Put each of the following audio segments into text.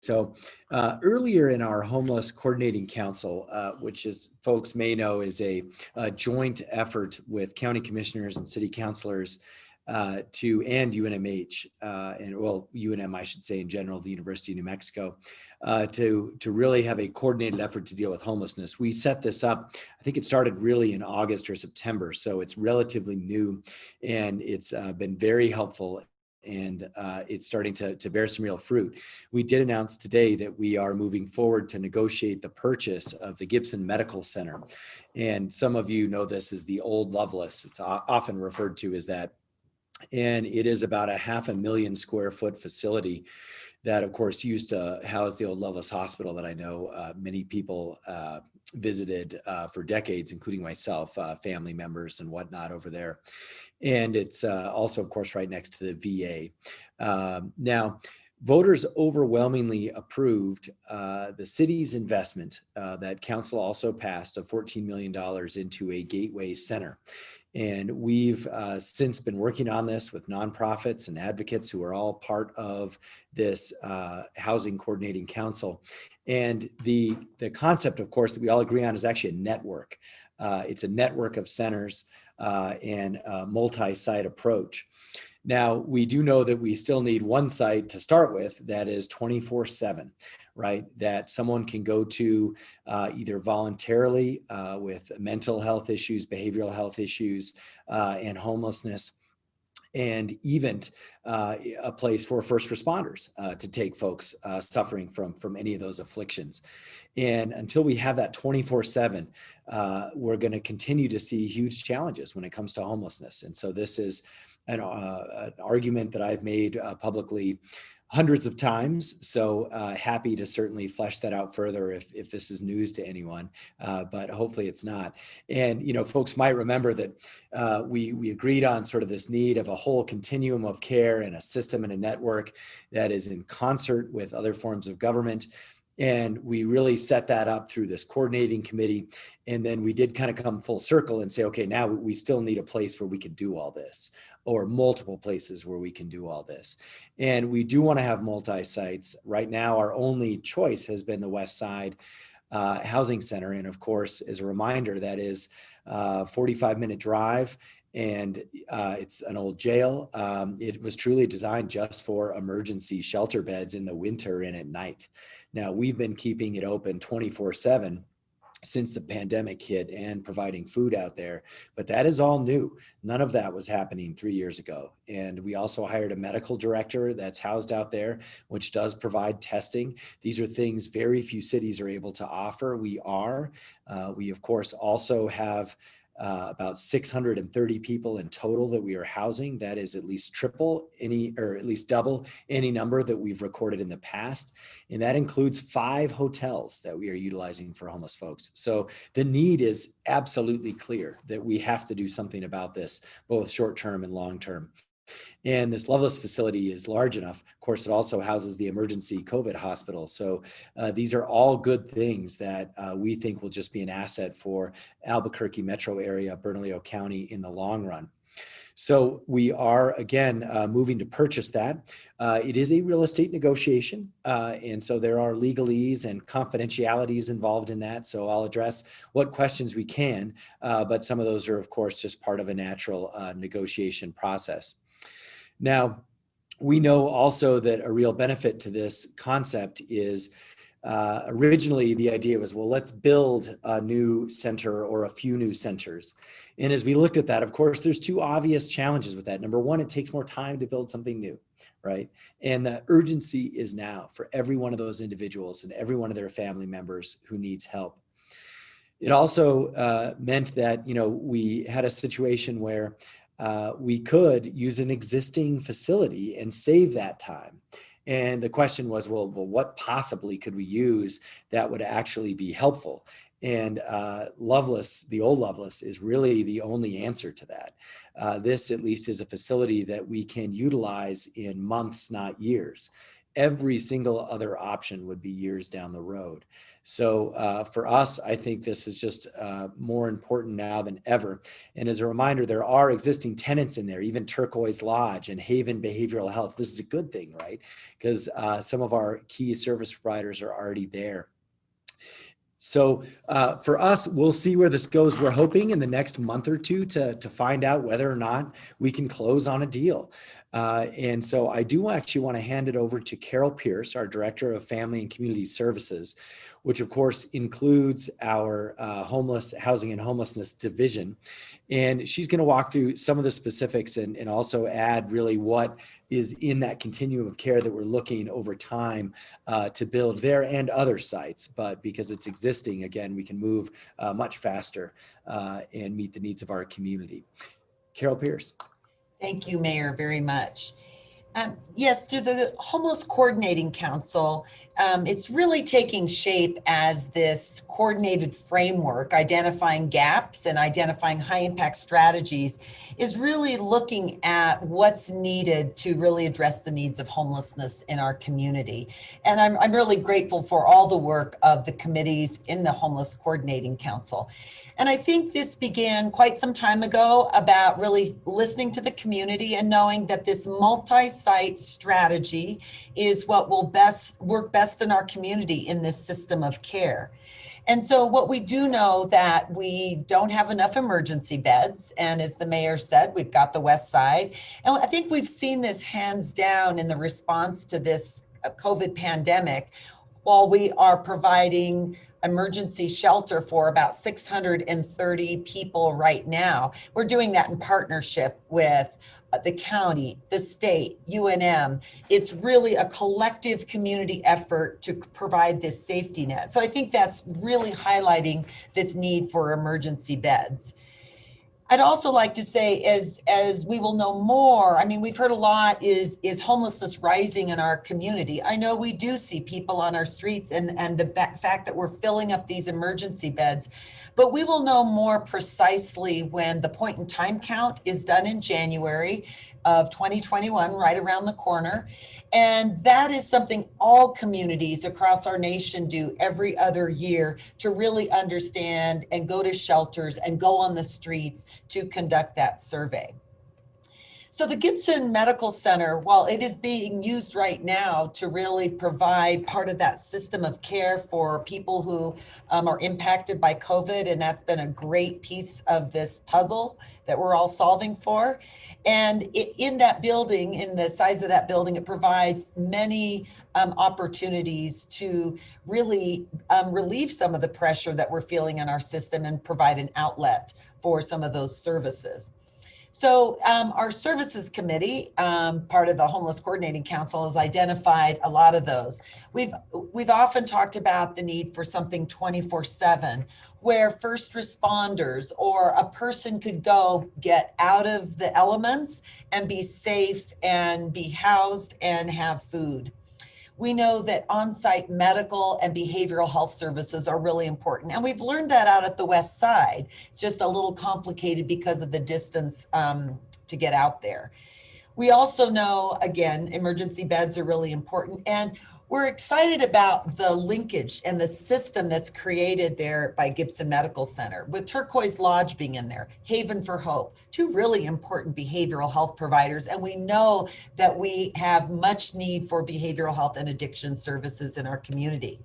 So earlier in our Homeless Coordinating Council, which is folks may know is a joint effort with county commissioners and city councilors and UNMH and well UNM I should say in general, the University of New Mexico, to really have a coordinated effort to deal with homelessness. We set this up, I think it started really in August or September, so it's relatively new, and it's been very helpful. And it's starting to bear some real fruit. We did announce today that we are moving forward to negotiate the purchase of the Gibson Medical Center. And some of you know this as the old Lovelace. It's often referred to as that. And it is about a 500,000 square foot facility that, of course, used to house the old Lovelace Hospital that I know many people visited for decades, including myself, family members and whatnot over there. And it's also, of course, right next to the VA. Now, voters overwhelmingly approved the city's investment that council also passed of $14 million into a gateway center. And we've since been working on this with nonprofits and advocates who are all part of this Housing Coordinating Council. And the concept, of course, that we all agree on is actually a network. It's a network of centers and a multi-site approach. Now, we do know that we still need one site to start with that is 24/7, right? That someone can go to either voluntarily with mental health issues, behavioral health issues, and homelessness, and even a place for first responders to take folks suffering from any of those afflictions. And until we have that 24/7, we're going to continue to see huge challenges when it comes to homelessness. And so this is an argument that I've made publicly hundreds of times. So happy to certainly flesh that out further if this is news to anyone, but hopefully it's not. And, you know, folks might remember that we agreed on sort of this need of a whole continuum of care and a system and a network that is in concert with other forms of government. And we really set that up through this coordinating committee. And then we did kind of come full circle and say, okay, now we still need a place where we can do all this, or multiple places where we can do all this. And we do want to have multi-sites. Right now, our only choice has been the West Side Housing Center. And of course, as a reminder, that is a 45-minute drive. And it's an old jail. It was truly designed just for emergency shelter beds in the winter and at night. Now, we've been keeping it open 24/7 since the pandemic hit and providing food out there, but that is all new. None of that was happening 3 years ago. And we also hired a medical director that's housed out there, which does provide testing. These are things very few cities are able to offer. We are. We, of course, also have about 630 people in total that we are housing. That is at least triple any, or at least double any number that we've recorded in the past. And that includes 5 hotels that we are utilizing for homeless folks. So the need is absolutely clear that we have to do something about this, both short-term and long-term. And this Lovelace facility is large enough. Of course, it also houses the emergency COVID hospital. So these are all good things that we think will just be an asset for Albuquerque metro area, Bernalillo County in the long run. So we are, again, moving to purchase that. It is a real estate negotiation. And so there are legalese and confidentialities involved in that. So I'll address what questions we can, but some of those are, of course, just part of a natural negotiation process. Now, we know also that a real benefit to this concept is originally the idea was, well, let's build a new center or a few new centers. And as we looked at that, of course, there's 2 obvious challenges with that. Number one, it takes more time to build something new, right? And the urgency is now for every one of those individuals and every one of their family members who needs help. It also meant that, you know, we had a situation where we could use an existing facility and save that time. And the question was, well, what possibly could we use that would actually be helpful? And Lovelace, the old Lovelace, is really the only answer to that. This, at least, is a facility that we can utilize in months, not years. every single other option would be years down the road. So for us, I think this is just more important now than ever. And as a reminder, there are existing tenants in there, even Turquoise Lodge and Haven Behavioral Health. This is a good thing, right? Because some of our key service providers are already there. So for us, we'll see where this goes. We're hoping in the next month or two to find out whether or not we can close on a deal. And so I do actually want to hand it over to Carol Pierce, our Director of Family and Community Services, which of course includes our homeless housing and homelessness division. And she's going to walk through some of the specifics and also add really what is in that continuum of care that we're looking over time to build there and other sites. But because it's existing, again, we can move much faster and meet the needs of our community. Carol Pierce. Thank you, Mayor, very much. Yes, through the Homeless Coordinating Council, it's really taking shape as this coordinated framework, identifying gaps and identifying high impact strategies, is really looking at what's needed to really address the needs of homelessness in our community. And I'm really grateful for all the work of the committees in the Homeless Coordinating Council. And I think this began quite some time ago about really listening to the community and knowing that this multi-site strategy is what will work best in our community in this system of care. And so what we do know that we don't have enough emergency beds. And as the mayor said, we've got the West Side. And I think we've seen this hands down in the response to this COVID pandemic. While we are providing emergency shelter for about 630 people right now, we're doing that in partnership with the county, the state, UNM. It's really a collective community effort to provide this safety net. So I think that's really highlighting this need for emergency beds. I'd also like to say, as we will know more, I mean, we've heard a lot, is homelessness rising in our community? I know we do see people on our streets and the fact that we're filling up these emergency beds, but we will know more precisely when the point in time count is done in January of 2021, right around the corner. And that is something all communities across our nation do every other year to really understand and go to shelters and go on the streets to conduct that survey. So the Gibson Medical Center, while it is being used right now to really provide part of that system of care for people who are impacted by COVID, and that's been a great piece of this puzzle that we're all solving for. And in that building, in the size of that building, it provides many opportunities to really relieve some of the pressure that we're feeling in our system and provide an outlet for some of those services. So our services committee, part of the Homeless Coordinating Council, has identified a lot of those. We've often talked about the need for something 24/7, where first responders or a person could go get out of the elements and be safe and be housed and have food. We know that on-site medical and behavioral health services are really important. And we've learned that out at the West Side. It's just a little complicated because of the distance to get out there. We also know, again, emergency beds are really important. And we're excited about the linkage and the system that's created there by Gibson Medical Center, with Turquoise Lodge being in there, Haven for Hope, two really important behavioral health providers. And we know that we have much need for behavioral health and addiction services in our community.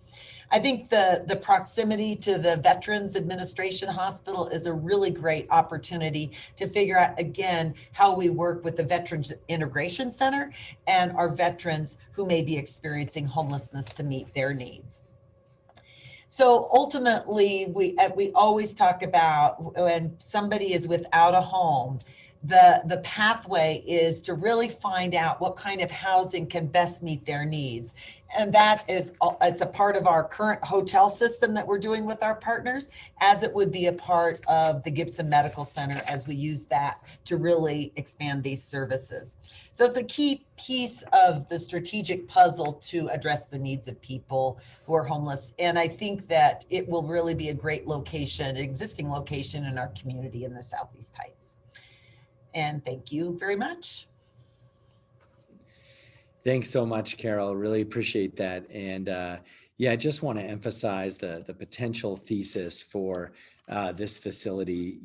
I think the proximity to the Veterans Administration Hospital is a really great opportunity to figure out, again, how we work with the Veterans Integration Center and our veterans who may be experiencing homelessness to meet their needs. So ultimately, we always talk about when somebody is without a home, the pathway is to really find out what kind of housing can best meet their needs. And that is, it's a part of our current hotel system that we're doing with our partners, as it would be a part of the Gibson Medical Center as we use that to really expand these services. So it's a key piece of the strategic puzzle to address the needs of people who are homeless. And I think that it will really be a great location, an existing location in our community in the Southeast Heights. And thank you very much. Thanks so much, Carol. Really appreciate that. And yeah, I just want to emphasize the potential thesis for this facility,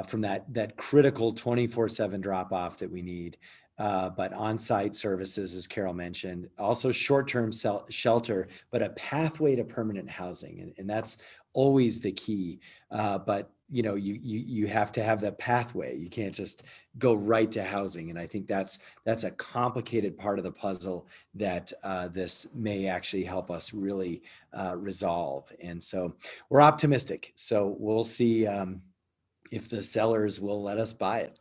from that critical 24/7 drop off that we need. But on-site services, as Carol mentioned, also short-term shelter, but a pathway to permanent housing. And that's always the key. But you have to have that pathway. You can't just go right to housing. And I think that's a complicated part of the puzzle that this may actually help us really resolve. And so we're optimistic. So we'll see if the sellers will let us buy it.